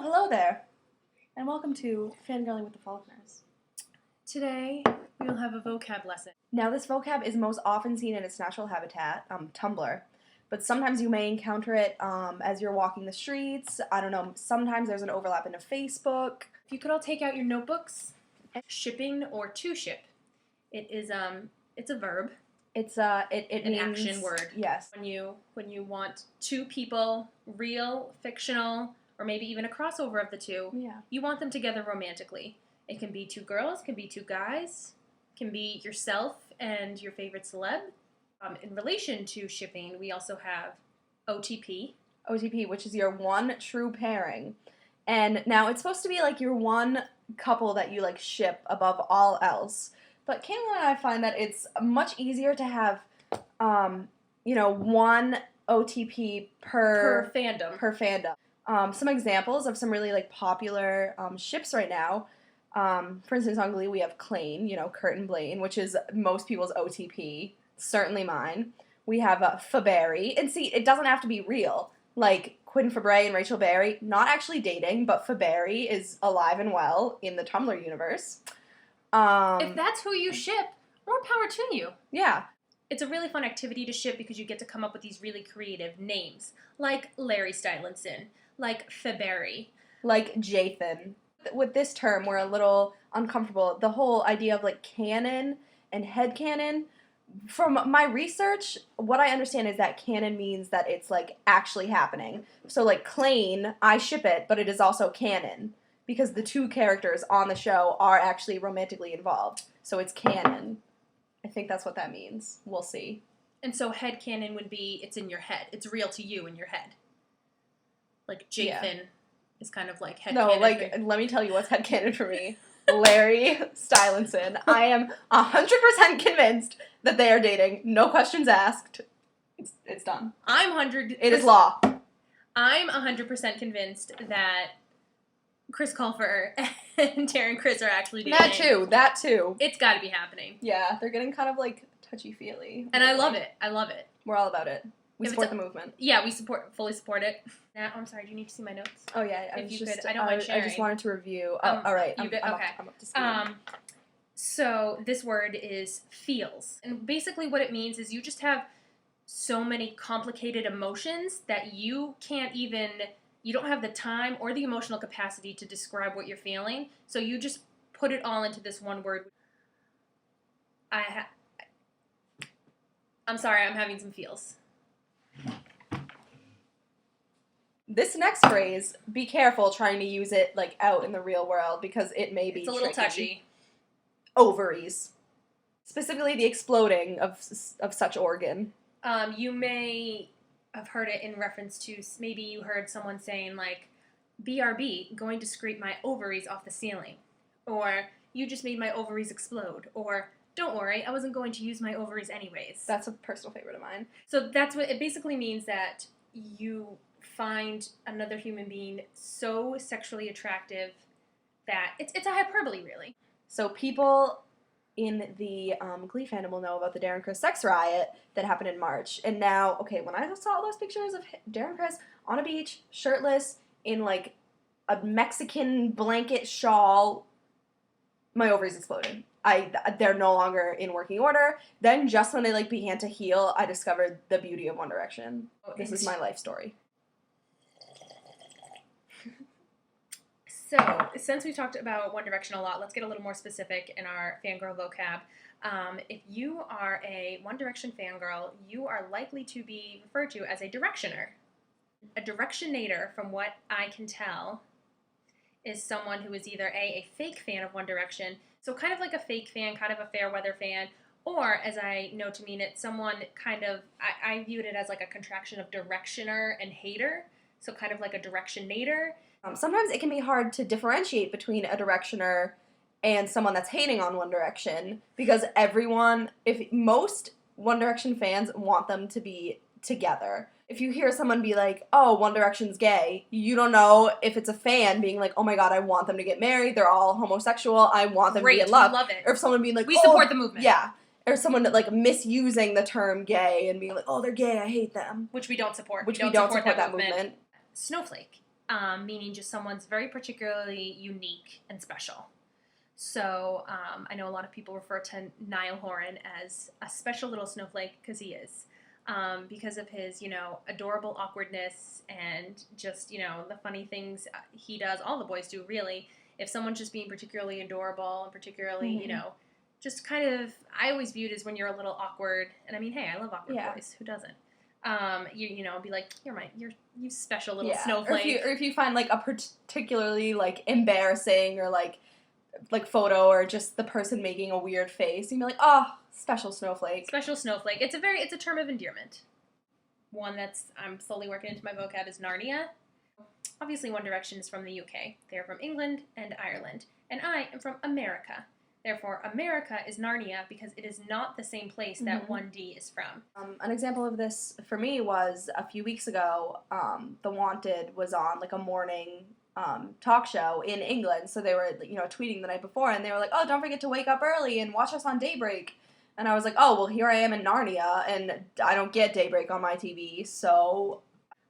hello there, and welcome to Fangirling with the Faulkners. Today, we will have a vocab lesson. Now, this vocab is most often seen in its natural habitat, Tumblr, but sometimes you may encounter it as you're walking the streets. I don't know, sometimes there's an overlap into Facebook. If you could all take out your notebooks. Shipping or to ship. It is, it's a verb. It An means action word. Yes. When you want two people, real, fictional, or maybe even a crossover of the two, you want them together romantically. It can be two girls, can be two guys, can be yourself and your favorite celeb. In relation to shipping, we also have OTP. OTP, which is your one true pairing. And now it's supposed to be like your one couple that you like ship above all else. But Kayla and I find that it's much easier to have, one OTP per fandom. Some examples of some really like popular ships right now. For instance, on Glee we have Klain, Kurt and Blaine, which is most people's OTP. Certainly mine. We have Faberry, and see, it doesn't have to be real. Like Quinn Fabray and Rachel Berry, not actually dating, but Faberry is alive and well in the Tumblr universe. If that's who you ship, more power to you. Yeah. It's a really fun activity to ship because you get to come up with these really creative names, like Larry Stylinson, like Faberry. Like Jathan. With this term, we're a little uncomfortable. The whole idea of like canon and headcanon. From my research, what I understand is that canon means that it's like actually happening. So like Klain, I ship it, but it is also canon because the two characters on the show are actually romantically involved. So it's canon. I think that's what that means. We'll see. And so headcanon would be it's in your head. It's real to you in your head. Like Jathan is kind of like headcanon. No, like let me tell you what's headcanon for me. Larry Stylinson. I am 100% convinced that they are dating. No questions asked. It's done. It is law. I'm 100% convinced that Chris Colfer and Darren Criss are actually dating. That too. It's got to be happening. Yeah, they're getting kind of like touchy-feely. And I love it. We're all about it. We support the movement. Yeah, we fully support it. Now, I'm sorry, do you need to see my notes? Oh yeah, I don't mind sharing. I just wanted to review. All right, I'm up to speed. So this word is feels. And basically what it means is you just have so many complicated emotions that you don't have the time or the emotional capacity to describe what you're feeling. So you just put it all into this one word. I'm sorry, I'm having some feels. This next phrase, be careful trying to use it like out in the real world because it may be It's a little touchy. Ovaries. Specifically the exploding of such organ. You may have heard it in reference to, maybe you heard someone saying like, BRB, going to scrape my ovaries off the ceiling. Or, you just made my ovaries explode. Or, don't worry, I wasn't going to use my ovaries anyways. That's a personal favorite of mine. So that's what it basically means, that you find another human being so sexually attractive that it's a hyperbole, really. So people in the Glee fandom will know about the Darren Criss sex riot that happened in March. And now, okay, when I saw all those pictures of Darren Criss on a beach, shirtless, in like a Mexican blanket shawl, my ovaries exploded. They're no longer in working order. Then just when they like began to heal, I discovered the beauty of One Direction. This is my life story. So, since we've talked about One Direction a lot, let's get a little more specific in our fangirl vocab. If you are a One Direction fangirl, you are likely to be referred to as a directioner. A directionator, from what I can tell, is someone who is either a fake fan of One Direction, so kind of like a fake fan, kind of a fair weather fan, or, as I know to mean it, someone kind of, I viewed it as like a contraction of directioner and hater, so kind of like a directionator. Sometimes it can be hard to differentiate between a directioner and someone that's hating on One Direction because most One Direction fans want them to be together. If you hear someone be like, oh, One Direction's gay, you don't know if it's a fan being like, oh my god, I want them to get married, they're all homosexual, I want them to be in love. We love it. Or if someone being like, we support the movement. Yeah. Or someone like misusing the term gay and being like, oh, they're gay, I hate them. Which we don't support. We don't support that movement. Snowflake. meaning just someone's very particularly unique and special. So I know a lot of people refer to Niall Horan as a special little snowflake because he is. Because of his, adorable awkwardness and just, the funny things he does, all the boys do, really. If someone's just being particularly adorable and particularly, just kind of, I always view it as when you're a little awkward, and I mean, hey, I love awkward boys, who doesn't? Be like, you special little snowflake. Or if you find, like, a particularly, like, embarrassing or, like photo or just the person making a weird face, you'd be like, oh, special snowflake. Special snowflake. It's a term of endearment. One that's I'm slowly working into my vocab is Narnia. Obviously, One Direction is from the UK. They are from England and Ireland. And I am from America. Therefore, America is Narnia because it is not the same place that 1D is from. An example of this for me was a few weeks ago, The Wanted was on, like, a morning talk show in England, so they were, tweeting the night before, and they were like, oh, don't forget to wake up early and watch us on Daybreak. And I was like, oh, well, here I am in Narnia, and I don't get Daybreak on my TV, so...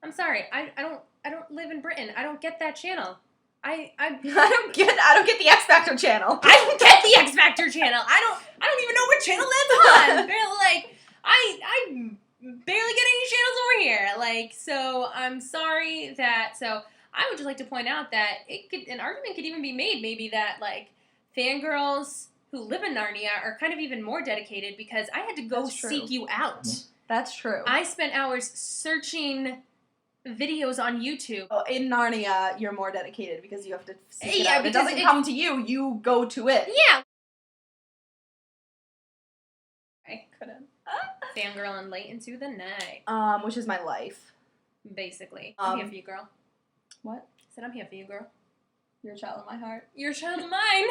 I'm sorry, I don't live in Britain. I don't get that channel. I don't get the X Factor channel. I don't get the X Factor channel. I don't even know what channel that's on. They're like, I barely get any channels over here. Like, so I'm sorry that, so I would just like to point out that an argument could even be made maybe that, like, fangirls who live in Narnia are kind of even more dedicated because I had to go seek you out. That's true. I spent hours searching videos on YouTube. Oh, in Narnia, you're more dedicated because you have to seek it out. It doesn't come to you, you go to it. Yeah. I couldn't. Fangirling late into the night. Which is my life. Basically. I'm here for you, girl. What? I said I'm here for you, girl. You're a child of my heart. You're a child of mine.